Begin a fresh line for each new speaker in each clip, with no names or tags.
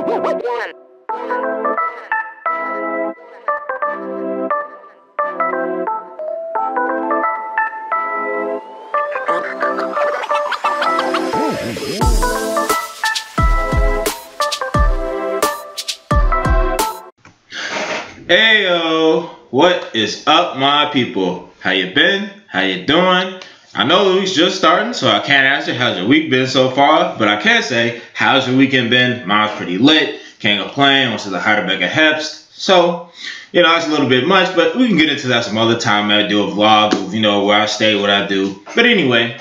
Heyo, what is up, my people? How you been? How you doing? I know the week's just starting, so I can't answer how's your week been so far, but I can say how's your weekend been. Mine's pretty lit. Can't complain. Went to the Heidelberger Herbst. So, you know, it's a little bit much, but we can get into that some other time. I do a vlog of, you know, where I stay, what I do. But anyway,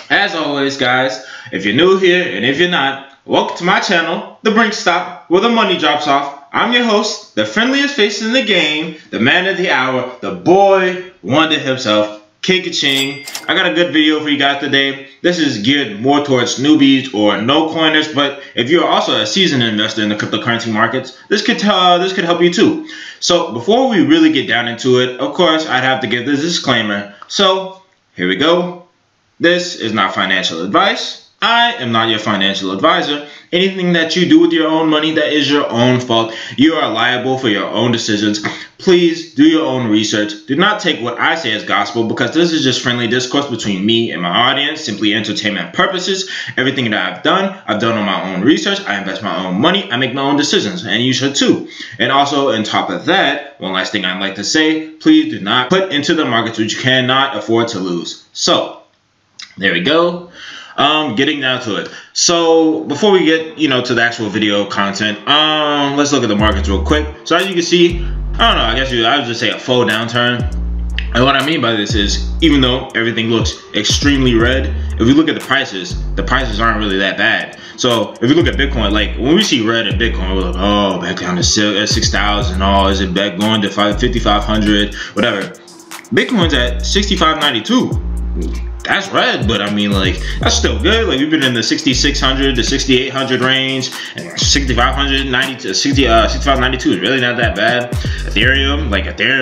as always, guys, if you're new here and if you're not, welcome to my channel, the Brinks Stop, where the money drops off. I'm your host, the friendliest face in the game, the man of the hour, the boy wonder himself, K-Ka-Ching. I got a good video for you guys today. This is geared more towards newbies or no coiners, but if you're also a seasoned investor in the cryptocurrency markets, this could help you too. So before we really get down into it, of course, I'd have to give this disclaimer. So here we go. This is not financial advice. I am not your financial advisor. Anything that you do with your own money, that is your own fault. You are liable for your own decisions. Please do your own research. Do not take what I say as gospel, because this is just friendly discourse between me and my audience, simply entertainment purposes. Everything that I've done on my own research. I invest my own money. I make my own decisions, and you should too. And also, on top of that, one last thing I'd like to say, please do not put into the markets which you cannot afford to lose. So, there we go. Getting down to it. So before we get, to the actual video content, let's look at the markets real quick. So as you can see, I don't know, I would just say a full downturn. And what I mean by this is, even though everything looks extremely red, if you look at the prices aren't really that bad. So if you look at Bitcoin, like when we see red in Bitcoin, we're like, oh, back down to 6,000. Oh, is it back going to 5,500? Whatever. Bitcoin's at 6,592. That's red, but I mean, like, that's still good. Like, we've been in the 6,600 to 6,800 range, and 6,592 is really not that bad. Ethereum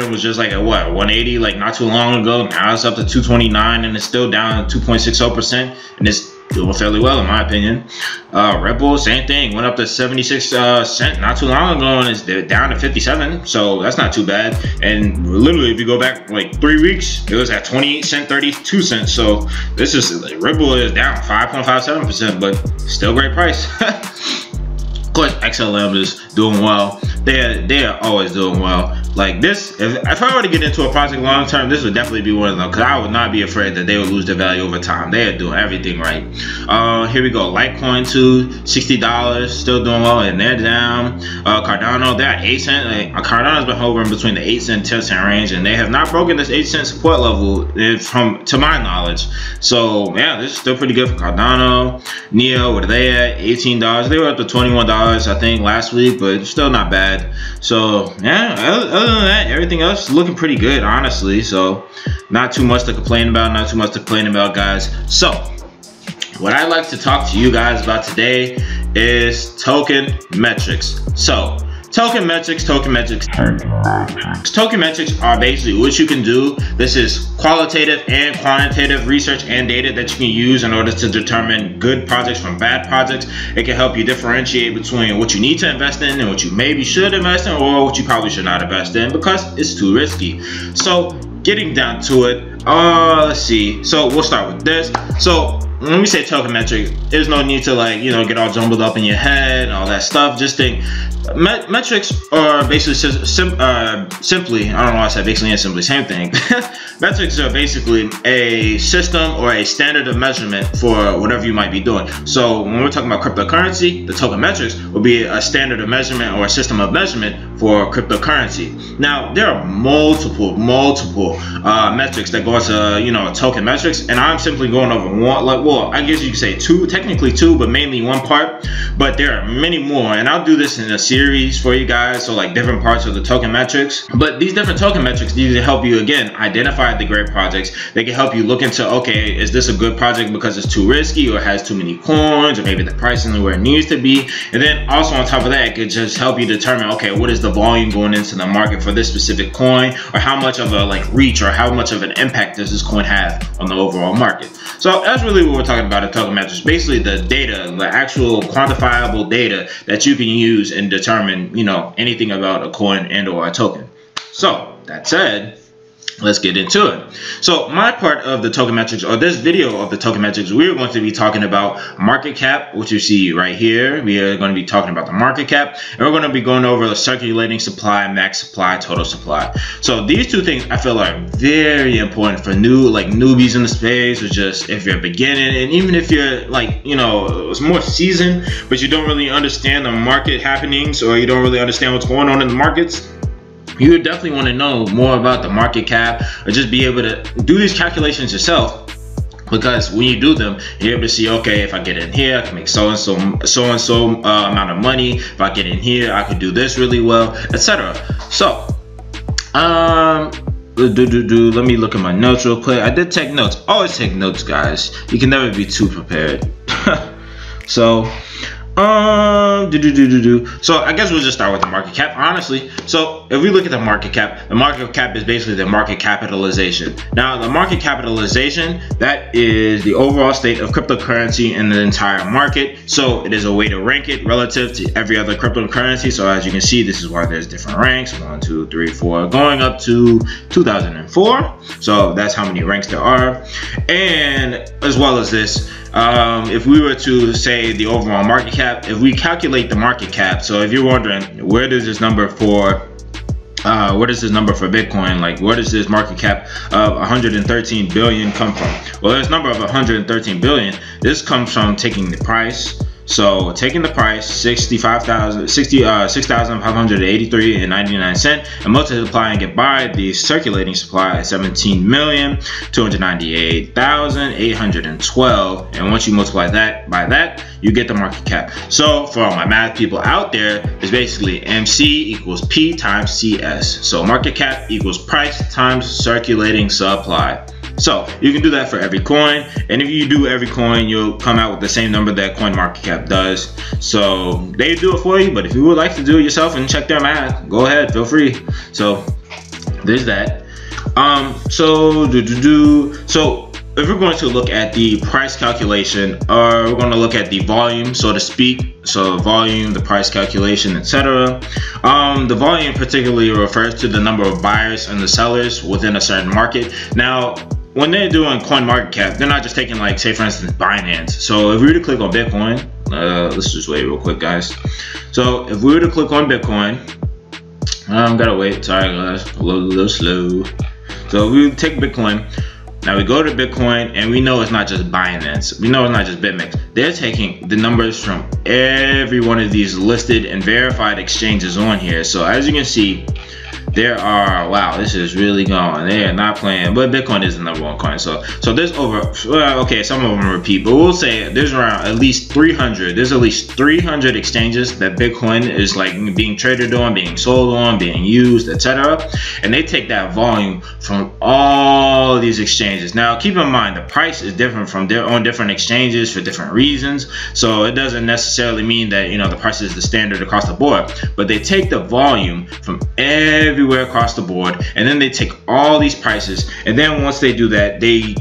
was just like a what, 180 like not too long ago. Now it's up to 229, and it's still down 2.60%, and it's doing fairly well in my opinion. Red Bull, same thing, went up to 76 cent not too long ago, and it's down to 57, so that's not too bad. And literally, if you go back like 3 weeks, it was at 28 cent 32 cents. So this is like, Red Bull is down 5.57%, but still great price. Of course, XLM is doing well. They are always doing well. Like this, if I were to get into a project long term, this would definitely be one of them, because I would not be afraid that they would lose their value over time. They are doing everything right. Here we go. Litecoin too, $60, still doing well, and they're down. Cardano, they're at 8 cent. Cardano's been hovering between the 8 cent, 10 cent range, and they have not broken this 8 cent support level to my knowledge. So yeah, this is still pretty good for Cardano. Neo, what are they at? $18. They were up to $21, I think, last week, but still not bad. So yeah, other than that, everything else is looking pretty good, honestly. So not too much to complain about, guys. So what I'd like to talk to you guys about today is token metrics. So token metrics are basically what you can do. This is qualitative and quantitative research and data that you can use in order to determine good projects from bad projects. It can help you differentiate between what you need to invest in and what you maybe should invest in, or what you probably should not invest in because it's too risky. So getting down to it, let's see. So we'll start with this. So when we say token metric, there's no need to get all jumbled up in your head and all that stuff. Just think, metrics are basically simply, I don't know why I said basically and simply, same thing. Metrics are basically a system or a standard of measurement for whatever you might be doing. So when we're talking about cryptocurrency, the token metrics will be a standard of measurement or a system of measurement for cryptocurrency. Now there are multiple metrics that go into token metrics, and I'm simply going over one. Well, I guess you could say technically two, but mainly one part. But there are many more, and I'll do this in a series series for you guys, so like different parts of the token metrics. But these different token metrics need to help you, again, identify the great projects. They can help you look into, okay, is this a good project because it's too risky or has too many coins, or maybe the price isn't where it needs to be. And then also on top of that, it could just help you determine, okay, what is the volume going into the market for this specific coin, or how much of a like reach or how much of an impact does this coin have on the overall market. So that's really what we're talking about in token metrics. Basically the data, the actual quantifiable data that you can use and determine, you know, anything about a coin and or a token. So that said, let's get into it. So my part of the token metrics, or this video of the token metrics, we're going to be talking about market cap, which you see right here. We are going to be talking about the market cap, and we're going to be going over the circulating supply, max supply, total supply. So these two things I feel are very important for newbies in the space, or just if you're beginning, and even if you're like, you know, it's more seasoned, but you don't really understand the market happenings, or you don't really understand what's going on in the markets. You would definitely want to know more about the market cap, or just be able to do these calculations yourself, because when you do them, you're able to see, okay, if I get in here, I can make so and so amount of money. If I get in here, I could do this really well, etc. So let me look at my notes real quick. I did take notes. Always take notes, guys. You can never be too prepared. So so I guess we'll just start with the market cap, honestly. So if we look at the market cap is basically the market capitalization. Now the market capitalization, that is the overall state of cryptocurrency in the entire market. So it is a way to rank it relative to every other cryptocurrency. So as you can see, this is why there's different ranks, 1, 2, 3, 4, going up to 2004. So that's how many ranks there are. And as well as this, if we were to say the overall market cap, if we calculate the market cap, so if you're wondering where does this number for Bitcoin, like where does this market cap of 113 billion come from? Well, this number of 113 billion, this comes from taking the price. So taking the price, 6,583.99, and multiplying it by the circulating supply at 17,298,812, and once you multiply that by that, you get the market cap. So for all my math people out there, it's basically MC equals P times CS. So market cap equals price times circulating supply. So you can do that for every coin, and if you do every coin, you'll come out with the same number that CoinMarketCap does. So they do it for you, but if you would like to do it yourself and check their math, go ahead, feel free. So there's that. So if we're going to look at the price calculation, or we're going to look at the volume, so to speak, so volume, the price calculation, etc. The volume particularly refers to the number of buyers and the sellers within a certain market. Now, when they're doing CoinMarketCap, they're not just taking, like, say for instance, Binance. So if we were to click on Bitcoin, let's just wait real quick, guys. So if we were to click on Bitcoin, gotta wait, sorry guys, a little slow. So if we take Bitcoin, now we go to Bitcoin, and we know it's not just Binance. We know it's not just BitMEX. They're taking the numbers from every one of these listed and verified exchanges on here. So as you can see, there are, wow, this is really going. They are not playing, but Bitcoin is the #1 coin. So there's over, well, okay, some of them repeat, but we'll say there's around at least 300. There's at least 300 exchanges that Bitcoin is like being traded on, being sold on, being used, etc. And they take that volume from all of these exchanges. Now, keep in mind the price is different from on different exchanges for different reasons. So it doesn't necessarily mean that, you know, the price is the standard across the board, but they take the volume from everywhere across the board, and then they take all these prices, and then once they do that, they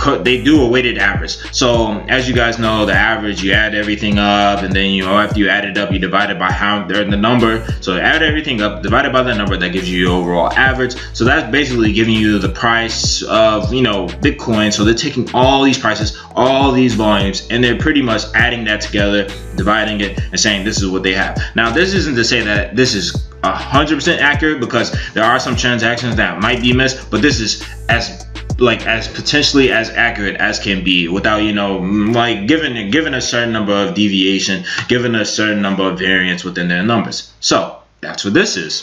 do a weighted average. So as you guys know, the average, you add everything up, and then, you know, after you add it up, you divide it by how they're in the number. So add everything up, divided by the number, that gives you your overall average. So that's basically giving you the price of, you know, Bitcoin. So they're taking all these prices, all these volumes, and they're pretty much adding that together, dividing it, and saying this is what they have. Now, this isn't to say that this is 100% accurate, because there are some transactions that might be missed, but this is as potentially as accurate as can be, without, you know, like given a certain number of deviation, given a certain number of variance within their numbers. So that's what this is.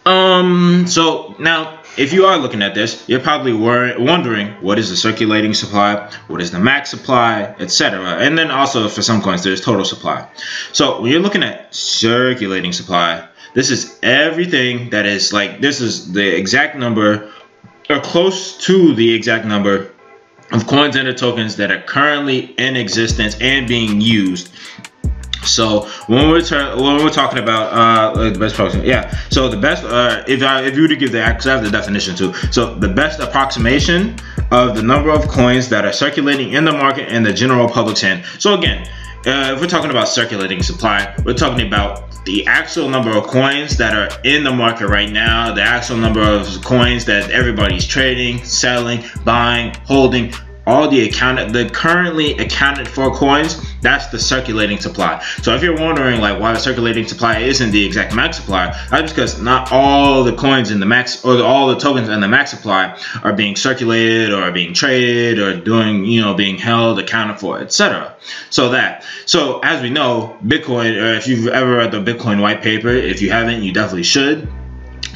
So now if you are looking at this, you're probably wondering what is the circulating supply, what is the max supply, etc. And then also for some coins, there's total supply. So when you're looking at circulating supply, this is everything that is like, this is the exact number or close to the exact number of coins and tokens that are currently in existence and being used. So when we're talking about the best approximation, yeah. So the best, if you were to give the, because I have the definition too. So the best approximation of the number of coins that are circulating in the market and the general public's hand. So again, if we're talking about circulating supply, we're talking about the actual number of coins that are in the market right now, the actual number of coins that everybody's trading, selling, buying, holding. All the currently accounted for coins, that's the circulating supply. So if you're wondering like why the circulating supply isn't the exact max supply, that's because not all the coins in the max, or all the tokens in the max supply are being circulated or being traded or doing, being held, accounted for, etc. So as we know, Bitcoin, or if you've ever read the Bitcoin white paper, if you haven't, you definitely should.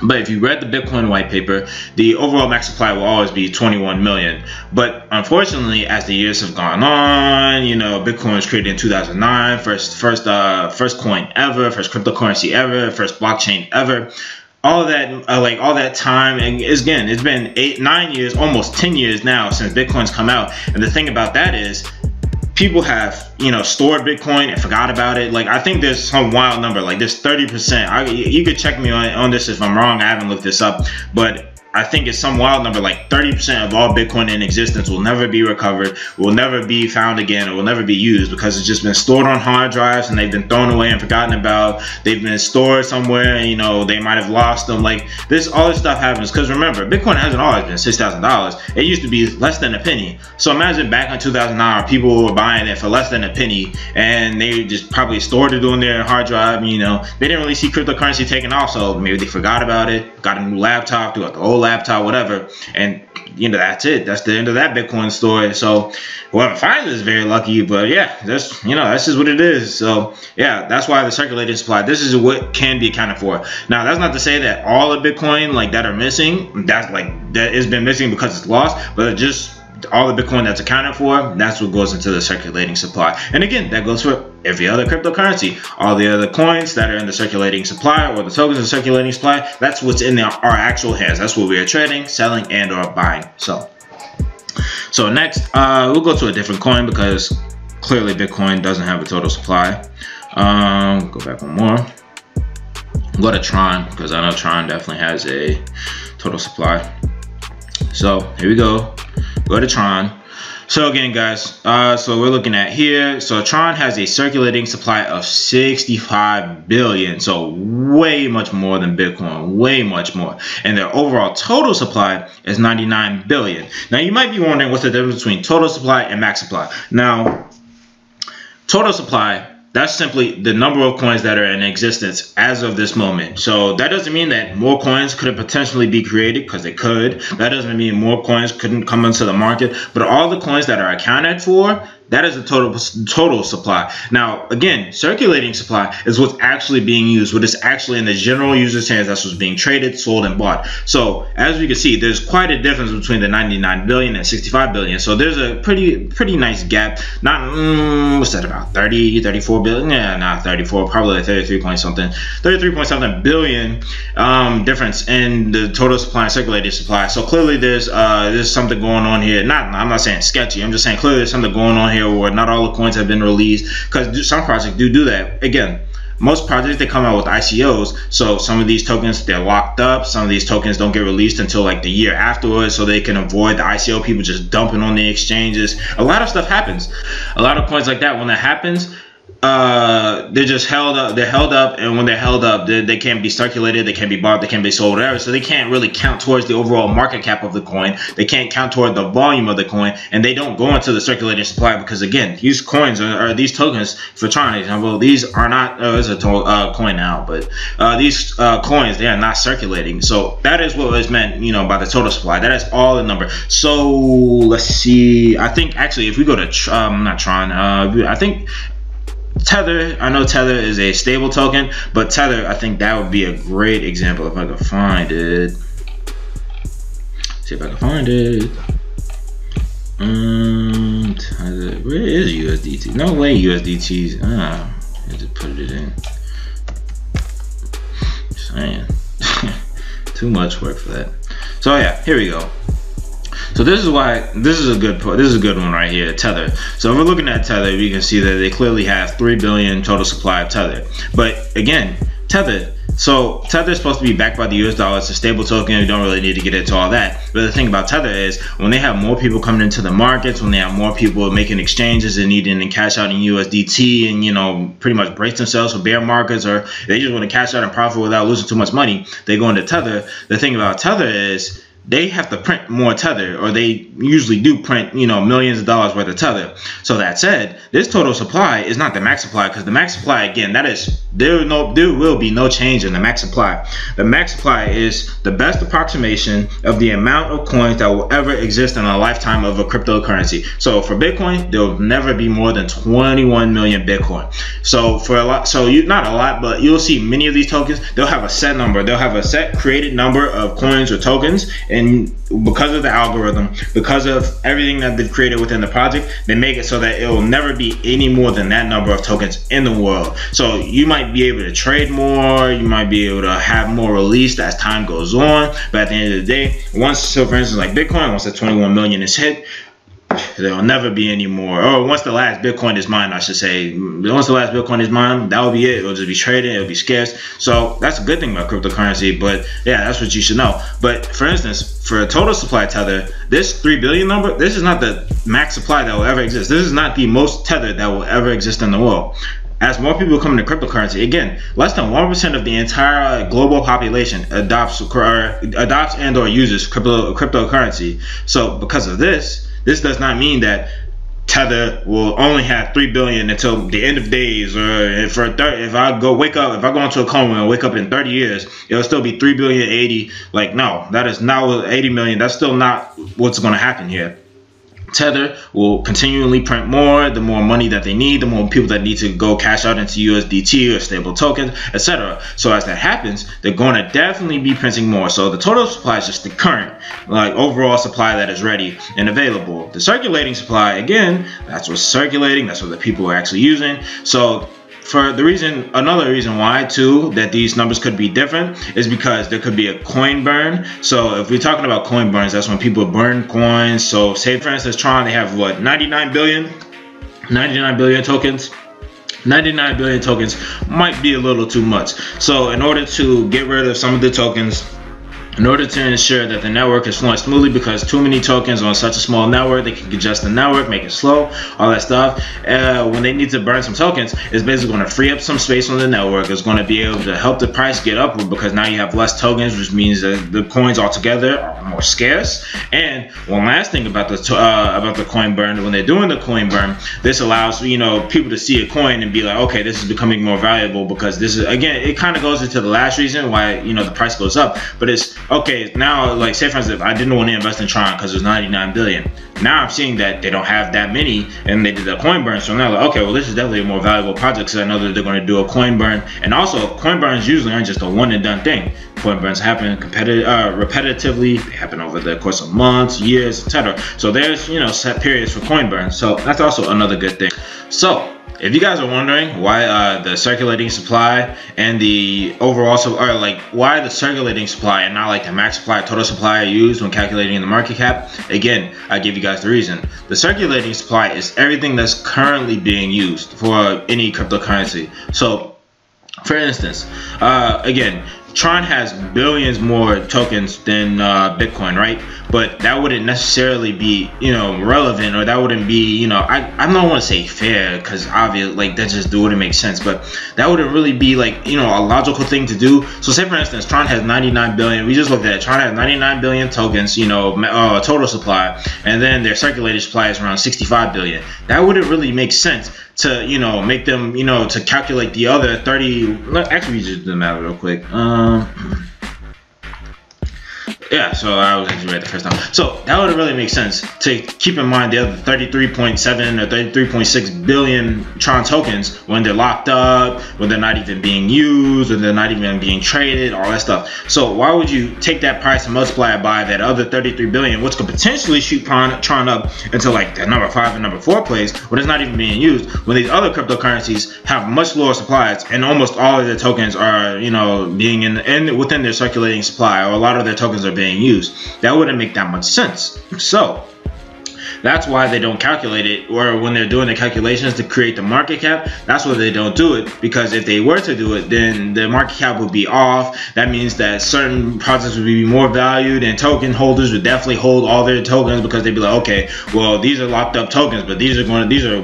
But if you read the Bitcoin white paper, the overall max supply will always be 21 million. But unfortunately, as the years have gone on, Bitcoin was created in 2009, first coin ever, first cryptocurrency ever, first blockchain ever. All that time, and again, it's been 9 years, almost 10 years now since Bitcoin's come out. And the thing about that is, people have, stored Bitcoin and forgot about it. Like, I think there's some wild number, like there's 30%. You could check me on this if I'm wrong. I haven't looked this up, but I think it's some wild number, like 30% of all Bitcoin in existence will never be recovered, will never be found again, or will never be used because it's just been stored on hard drives and they've been thrown away and forgotten about. They've been stored somewhere, they might have lost them. Like all this stuff happens because remember, Bitcoin hasn't always been $6,000. It used to be less than a penny. So imagine back in 2009, people were buying it for less than a penny and they just probably stored it on their hard drive. They didn't really see cryptocurrency taking off, so maybe they forgot about it, got a new laptop, threw out the old laptop, whatever, and that's it. That's the end of that Bitcoin story. So whoever finds it is very lucky, but yeah, that's just what it is. So yeah, that's why the circulating supply, this is what can be accounted for. Now that's not to say that all of Bitcoin that are missing, that has been missing because it's lost, but just all the Bitcoin that's accounted for, that's what goes into the circulating supply. And again, that goes for every other cryptocurrency. All the other coins that are in the circulating supply, or the tokens in the circulating supply, that's what's in our actual hands. That's what we are trading, selling, and or buying. So next, we'll go to a different coin because clearly Bitcoin doesn't have a total supply. Go back one more. Go to Tron because I know Tron definitely has a total supply. So here we go. Go to Tron. So again, guys, so we're looking at here. So Tron has a circulating supply of 65 billion. So way much more than Bitcoin, way much more. And their overall total supply is 99 billion. Now you might be wondering what's the difference between total supply and max supply. Now, total supply, that's simply the number of coins that are in existence as of this moment. So that doesn't mean that more coins couldn't potentially be created, because they could. That doesn't mean more coins couldn't come into the market. But all the coins that are accounted for, that is the total supply. Now, again, circulating supply is what's actually being used, what is actually in the general user's hands. That's what's being traded, sold, and bought. So as we can see, there's quite a difference between the 99 billion and 65 billion. So there's a pretty nice gap. Not, what's that, about 30, 34 billion? Yeah, not 34, probably like 33 point something billion difference in the total supply and circulating supply. So clearly there's something going on here. I'm not saying sketchy. I'm just saying clearly there's something going on here where not all the coins have been released, because some projects do that. Again, most projects, they come out with ICOs, so some of these tokens, they're locked up. Some of these tokens don't get released until like the year afterwards, so they can avoid the ICO people just dumping on the exchanges. A lot of stuff happens. A lot of coins like that, when that happens, they're just held up. They're held up, and when they're held up, they can't be circulated, they can't be bought, they can't be sold, whatever. So they can't really count towards the overall market cap of the coin. They can't count toward the volume of the coin, and they don't go into the circulating supply because, again, these coins or these tokens, for Tron example, these are not. It's a coin now, but these coins, they are not circulating. So that is what was meant, by the total supply. That is all the number. So let's see. I think actually, if we go to not Tron, I think Tether, I know Tether is a stable token, but Tether, I think that would be a great example if I could find it. See if I can find it. Where is USDT? No way USDT's. I just put it in. Just saying. Too much work for that. So yeah, here we go. So this is a good one right here, Tether. So if we're looking at Tether, we can see that they clearly have 3 billion total supply of Tether. But again, Tether. So Tether is supposed to be backed by the US dollar. It's a stable token. We don't really need to get into all that. But the thing about Tether is when they have more people coming into the markets, when they have more people making exchanges and needing to cash out in USDT and, you know, pretty much brace themselves for bear markets, or they just want to cash out and profit without losing too much money, they go into Tether. The thing about Tether is they have to print more Tether, or they usually do print, you know, millions of dollars worth of Tether. So that said, this total supply is not the max supply, because the max supply, again, that is, there will be no change in the max supply. The max supply is the best approximation of the amount of coins that will ever exist in a lifetime of a cryptocurrency. So for Bitcoin, there will never be more than 21 million Bitcoin. So for a lot, so not a lot, but you'll see many of these tokens, they'll have a set number. They'll have a set created number of coins or tokens. And because of the algorithm, because of everything that they've created within the project, they make it so that it will never be any more than that number of tokens in the world. So you might be able to trade more, you might be able to have more released as time goes on, but at the end of the day, once, so for instance, like Bitcoin, once the 21 million is hit, there will never be any more. Or once the last Bitcoin is mined, I should say. Once the last Bitcoin is mined, that will be it. It will just be traded. It will be scarce. So that's a good thing about cryptocurrency. But yeah, that's what you should know. But for instance, for a total supply Tether, this 3 billion number, this is not the max supply that will ever exist. This is not the most Tether that will ever exist in the world. As more people come into cryptocurrency, again, less than 1% of the entire global population adopts and or uses cryptocurrency. So because of this does not mean that Tether will only have 3 billion until the end of days, or if I go into a coma and wake up in 30 years, it'll still be 3 billion 80. Like, no, that is not 80 million. That's still not what's going to happen here. Tether will continually print more. The more money that they need, the more people that need to go cash out into USDT or stable tokens, etc. So as that happens, they're going to definitely be printing more. So the total supply is just the current, like, overall supply that is ready and available. The circulating supply, again, that's what's circulating. That's what the people are actually using. So for the reason, another reason why too that these numbers could be different is because there could be a coin burn. So if we're talking about coin burns, that's when people burn coins. So say for instance Tron, they have what, 99 billion tokens. 99 billion tokens might be a little too much. So in order to get rid of some of the tokens, in order to ensure that the network is flowing smoothly, because too many tokens on such a small network, they can congest the network, make it slow, all that stuff. When they need to burn some tokens, it's basically going to free up some space on the network. It's going to be able to help the price get upward, because now you have less tokens, which means that the coins altogether are more scarce. And one last thing about the coin burn, when they're doing the coin burn, this allows, you know, people to see a coin and be like, okay, this is becoming more valuable, because this is, again, it kind of goes into the last reason why, you know, the price goes up. But it's okay, now, like, say for instance, I didn't want to invest in Tron because it was 99 billion. Now I'm seeing that they don't have that many, and they did a coin burn. So now, like, okay, well, this is definitely a more valuable project, because I know that they're going to do a coin burn. And also, coin burns usually aren't just a one and done thing. Coin burns happen repetitively. They happen over the course of months, years, etc. So there's, you know, set periods for coin burns. So that's also another good thing. So if you guys are wondering why the circulating supply and the overall, like, why the circulating supply and not like the max supply, total supply are used when calculating the market cap, again, I give you guys the reason. The circulating supply is everything that's currently being used for any cryptocurrency. So, for instance, again, Tron has billions more tokens than Bitcoin, right? But that wouldn't necessarily be, you know, relevant, or that wouldn't be, you know, I don't want to say fair, because obviously, like, that just wouldn't make sense, but that wouldn't really be, like, you know, a logical thing to do. So say for instance, Tron has 99 billion. We just looked at it. Tron has 99 billion tokens, you know, total supply, and then their circulating supply is around 65 billion. That wouldn't really make sense to, you know, make them, you know, to calculate the other 30. Actually, we just do the math real quick. Yeah, so I was actually right the first time. So that would really make sense to keep in mind the other 33.7 or 33.6 billion Tron tokens when they're locked up, when they're not even being used, or they're not even being traded, all that stuff. So why would you take that price and multiply it by that other 33 billion, which could potentially shoot Tron up into like the number 5 and number 4 place when it's not even being used, when these other cryptocurrencies have much lower supplies and almost all of their tokens are, you know, being within their circulating supply, or a lot of their tokens are being used. That wouldn't make that much sense. So that's why they don't calculate it, or when they're doing the calculations to create the market cap, that's why they don't do it, because if they were to do it, then the market cap would be off. That means that certain projects would be more valued, and token holders would definitely hold all their tokens, because they'd be like, okay, well, these are locked up tokens, but these are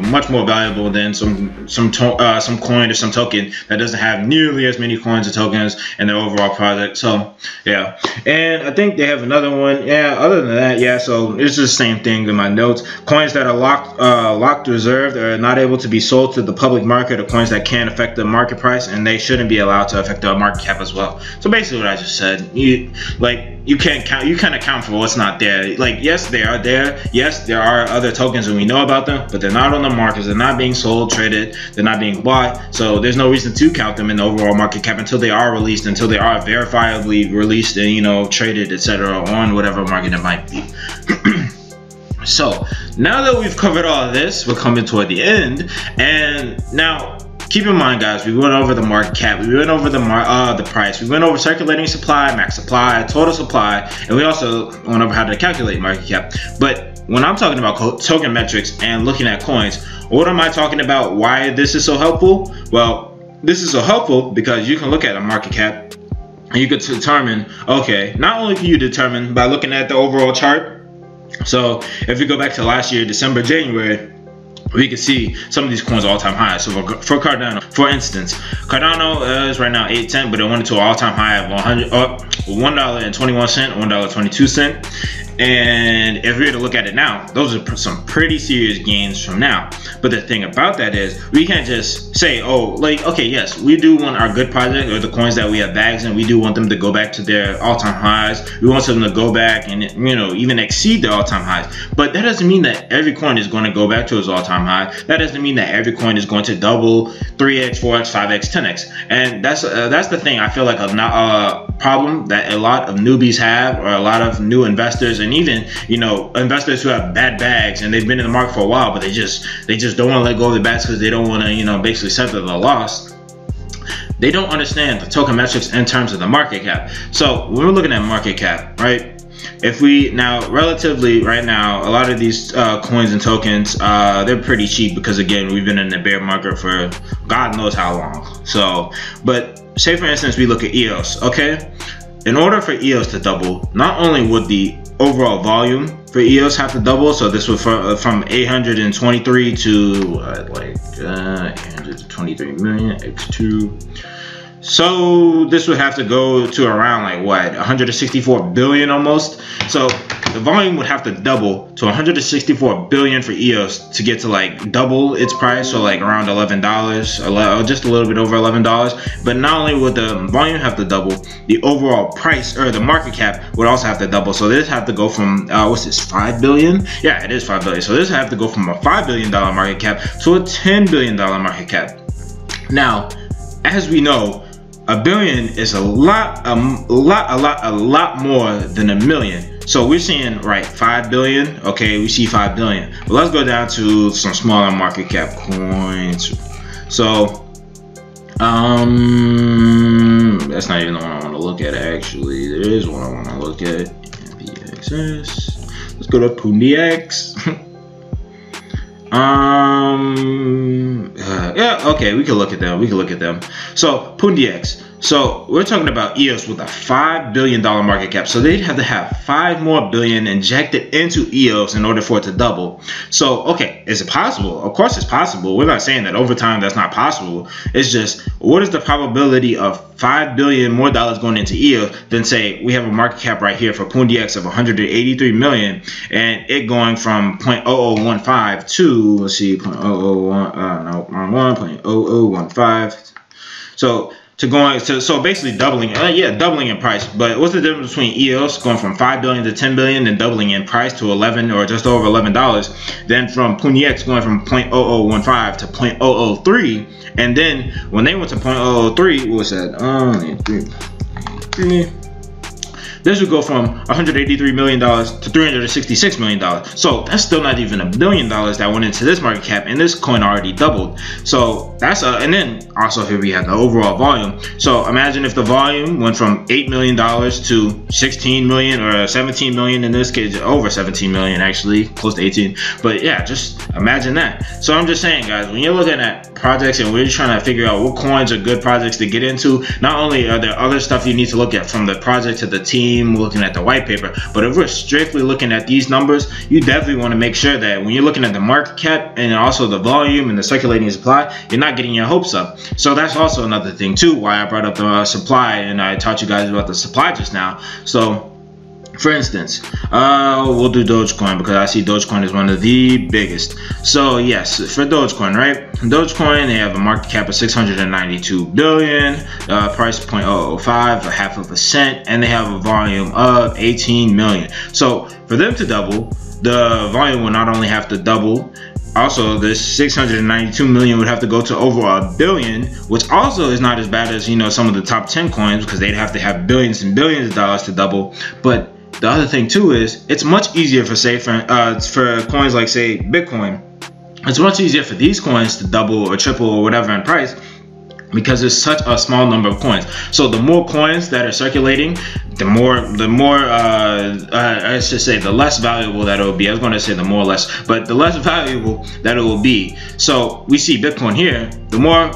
much more valuable than some coin or some token that doesn't have nearly as many coins or tokens in their overall project. So yeah, and I think they have another one. Yeah, other than that, yeah, so it's just the same thing in my notes. Coins that are locked reserved are not able to be sold to the public market, or coins that can affect the market price, and they shouldn't be allowed to affect the market cap as well. So basically what I just said, you can't count, you kind of count for what's not there. Like, yes, they are there, yes, there are other tokens and we know about them, but they're not on the markets, they're not being sold, traded, they're not being bought, so there's no reason to count them in the overall market cap until they are released, until they are verifiably released and, you know, traded, etc., on whatever market it might be. So now that we've covered all of this, we're coming toward the end, and now keep in mind, guys, we went over the market cap, we went over the price, we went over circulating supply, max supply, total supply, and we also went over how to calculate market cap. But when I'm talking about token metrics and looking at coins, what am I talking about? Why this is so helpful? Well, this is so helpful because you can look at a market cap and you could determine, okay, not only can you determine by looking at the overall chart. So if we go back to last year, December, January, we can see some of these coins all-time highs. So for Cardano, for instance, Cardano is right now $8.10, but it went to an all-time high of $1.21, $1.22. And if we were to look at it now, those are some pretty serious gains from now. But the thing about that is, we can't just say, oh, like, okay, yes, we do want our good project, or the coins that we have bags in, we do want them to go back to their all-time highs. We want them to go back and, you know, even exceed their all-time highs. But that doesn't mean that every coin is going to go back to its all-time high. That doesn't mean that every coin is going to double, 3x, 4x, 5x, 10x. And that's the thing I feel like a problem that a lot of newbies have, or a lot of new investors, and even, you know, investors who have bad bags and they've been in the market for a while, but they just don't want to let go of the bags because they don't want to, you know, basically settle the loss. They don't understand the token metrics in terms of the market cap. So when we're looking at market cap, right? If we now, relatively right now, a lot of these coins and tokens, they're pretty cheap because, again, we've been in the bear market for God knows how long. So, but say for instance, we look at EOS, okay? In order for EOS to double, not only would the overall volume for EOS have to double, so this would from 823 to 823 million x2. So this would have to go to around like what, 164 billion almost. So the volume would have to double to 164 billion for EOS to get to like double its price, so like around $11, just a little bit over $11. But not only would the volume have to double, the overall price, or the market cap, would also have to double. So this have to go from what's this, 5 billion? Yeah, it is 5 billion. So this have to go from a $5 billion market cap to a $10 billion market cap. Now, as we know, a billion is a lot more than a million. So we're seeing, right, 5 billion. Okay, we see 5 billion. But let's go down to some smaller market cap coins. So, that's not even the one I want to look at, actually. There is one I want to look at. MPXS. Let's go to PundiX. Yeah, okay, we can look at them. So PundiX, so we're talking about EOS with a $5 billion market cap, so they'd have to have 5 more billion injected into EOS in order for it to double. So okay, is it possible? Of course it's possible. We're not saying that over time that's not possible. It's just, what is the probability of $5 billion more dollars going into EOS than, say, we have a market cap right here for PundiX of 183 million, and it going from 0.0015 to, let's see, 0.0015. So to going to, so basically doubling, doubling in price. But what's the difference between EOS going from 5 billion to 10 billion and doubling in price to 11 or just over $11? Then from PundiX going from 0.0015 to 0.003, and then when they went to 0.003, what was that? This would go from $183 million to $366 million. So that's still not even $1 billion that went into this market cap, and this coin already doubled. So that's and then also here we have the overall volume. So imagine if the volume went from $8 million to 16 million or 17 million, in this case over 17 million, actually close to 18. But yeah, just imagine that. So I'm just saying, guys, when you're looking at projects and we're trying to figure out what coins are good projects to get into, not only are there other stuff you need to look at from the project to the team, looking at the white paper, but if we're strictly looking at these numbers, you definitely want to make sure that when you're looking at the market cap and also the volume and the circulating supply, you're not getting your hopes up. So that's also another thing too, why I brought up the supply, and I taught you guys about the supply just now. So for instance, we'll do Dogecoin because I see Dogecoin is one of the biggest. So yes, for Dogecoin, right? Dogecoin, they have a market cap of 692 billion, price 0.005, a half of a cent, and they have a volume of 18 million. So for them to double, the volume will not only have to double, also this 692 million would have to go to over $1 billion, which also is not as bad as, you know, some of the top 10 coins, because they'd have to have billions and billions of dollars to double. But the other thing too is it's much easier for for coins like say Bitcoin. It's much easier for these coins to double or triple or whatever in price, because there's such a small number of coins. So the more coins that are circulating, the less valuable that it will be. I was going to say the more or less, but the less valuable that it will be. So we see Bitcoin here. The more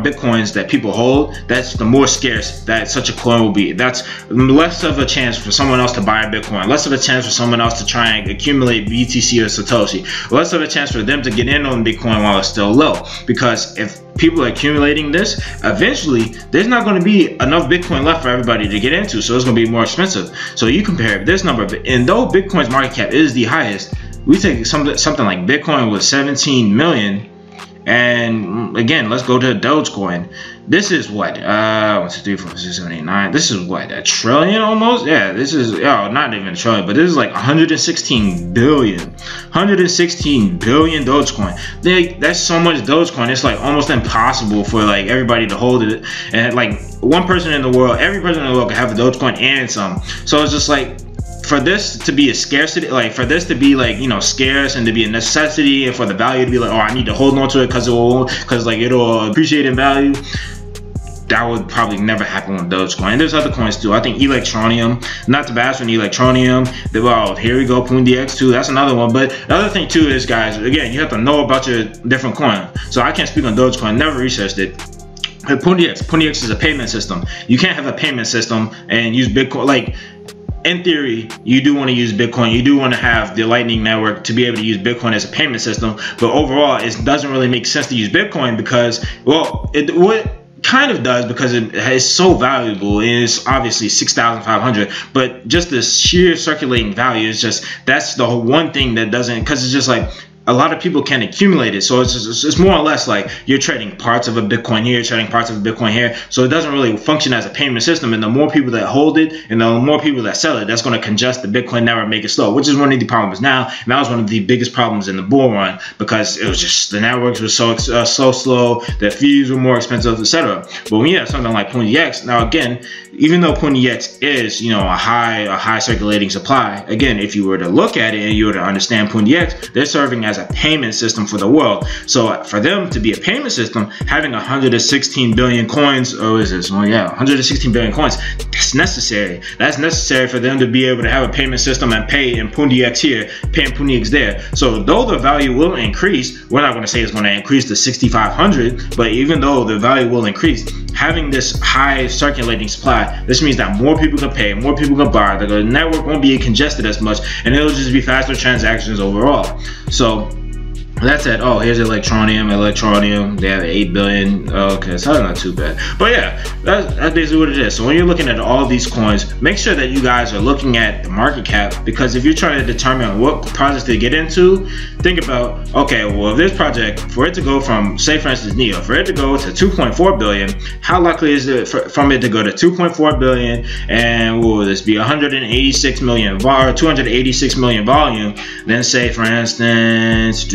Bitcoins that people hold, that's the more scarce that such a coin will be. That's less of a chance for someone else to buy a Bitcoin, less of a chance for someone else to try and accumulate BTC or Satoshi, less of a chance for them to get in on Bitcoin while it's still low. Because if people are accumulating this, eventually there's not going to be enough Bitcoin left for everybody to get into, so it's going to be more expensive. So you compare this number, and though Bitcoin's market cap is the highest, we take something like Bitcoin with 17 million, and again, let's go to Dogecoin. This is what 1, 2, 3, 4, 6, 7, 8, 9. This is what, a trillion almost? Yeah, this is not even a trillion, but this is like 116 billion. 116 billion Dogecoin. That's so much Dogecoin. It's like almost impossible for like everybody to hold it. And like one person in the world, every person in the world can have a Dogecoin and some. So it's just like, for this to be a scarcity, like for this to be like, you know, scarce and to be a necessity, and for the value to be like, oh, I need to hold on to it because it'll appreciate in value, that would probably never happen with Dogecoin. And there's other coins too. I think Electronium, not to bash on Electronium. Well, here we go, PundiX too. That's another one. But the other thing too is, guys, again, you have to know about your different coin. So I can't speak on Dogecoin. Never researched it. But PundiX is a payment system. You can't have a payment system and use Bitcoin. Like, in theory, you do want to use Bitcoin. You do want to have the Lightning Network to be able to use Bitcoin as a payment system. But overall, it doesn't really make sense to use Bitcoin because, well, what kind of does, because it is so valuable. It is obviously 6,500, but just the sheer circulating value is just, that's the one thing that doesn't, because it's just like, a lot of people can accumulate it. So it's more or less like you're trading parts of a Bitcoin here, trading parts of a Bitcoin here. So it doesn't really function as a payment system. And the more people that hold it and the more people that sell it, that's going to congest the Bitcoin network, make it slow, which is one of the problems now. And that was one of the biggest problems in the bull run, because it was just, the networks were so slow, the fees were more expensive, etc. But when you have something like PundiX, now again, even though PundiX is, you know, a high circulating supply, again, if you were to look at it and you were to understand PundiX, they're serving as a payment system for the world. So for them to be a payment system, having 116 billion coins, or is this? Well, yeah, 116 billion coins, that's necessary. That's necessary for them to be able to have a payment system and pay in PundiX here, pay in PundiX there. So though the value will increase, we're not going to say it's going to increase to 6,500, but even though the value will increase, having this high circulating supply, this means that more people can pay, more people can buy, the network won't be congested as much, and it'll just be faster transactions overall. So That's it. Oh, here's Electronium. They have 8 billion. Okay, so that's not too bad. But yeah, that's basically what it is. So when you're looking at all these coins, make sure that you guys are looking at the market cap, because if you're trying to determine what projects to get into, think about, okay, well, if this project, for it to go from, say for instance, NEO, for it to go to 2.4 billion, how likely is it from it to go to 2.4 billion and what will this be, 186 million or 286 million volume? Then say for instance,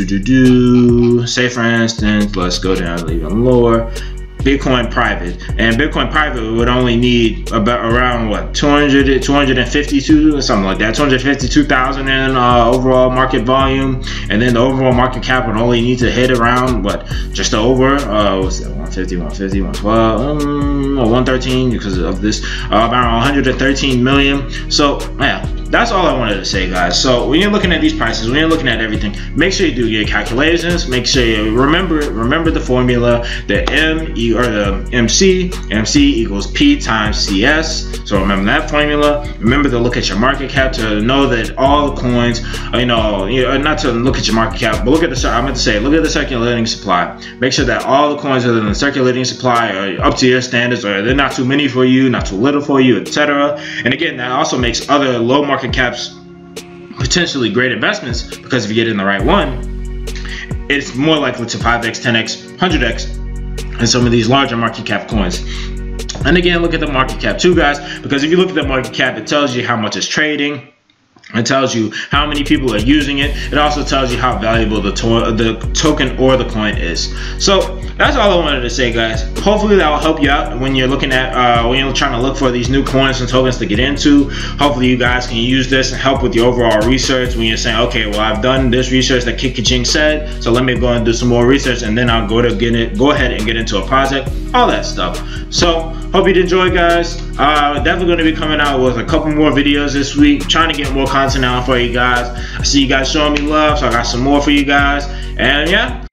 say for instance, let's go down even lower, Bitcoin private, and Bitcoin private would only need about around what, 252 or something like that, 252,000 in overall market volume, and then the overall market cap would only need to hit around what, just over what's that, 150, 112, 113, because of this, about 113 million. So yeah, that's all I wanted to say, guys. So when you're looking at these prices, when you're looking at everything, make sure you do your calculations. Make sure you remember the formula, the MC equals P times CS. So remember that formula. Remember to look at your market cap to know that all the coins, not to look at your market cap, but look at the, I meant to say, look at the circulating supply. Make sure that all the coins that are in the circulating supply are up to your standards, or they're not too many for you, not too little for you, etc. And again, that also makes other low market caps potentially great investments, because if you get in the right one, it's more likely to 5x, 10x, 100x and some of these larger market cap coins. And again, look at the market cap too, guys, because if you look at the market cap, it tells you how much it's trading. It tells you how many people are using it. It also tells you how valuable the token or the coin is. So that's all I wanted to say, guys. Hopefully that will help you out when you're looking at when you're trying to look for these new coins and tokens to get into. Hopefully you guys can use this and help with your overall research when you're saying, okay, well, I've done this research that Kid Kajing said, so let me go and do some more research, and then I'll go ahead and get into a project, all that stuff. So hope you enjoyed, guys. Definitely going to be coming out with a couple more videos this week, trying to get more content out for you guys. I see you guys showing me love, so I got some more for you guys. And yeah,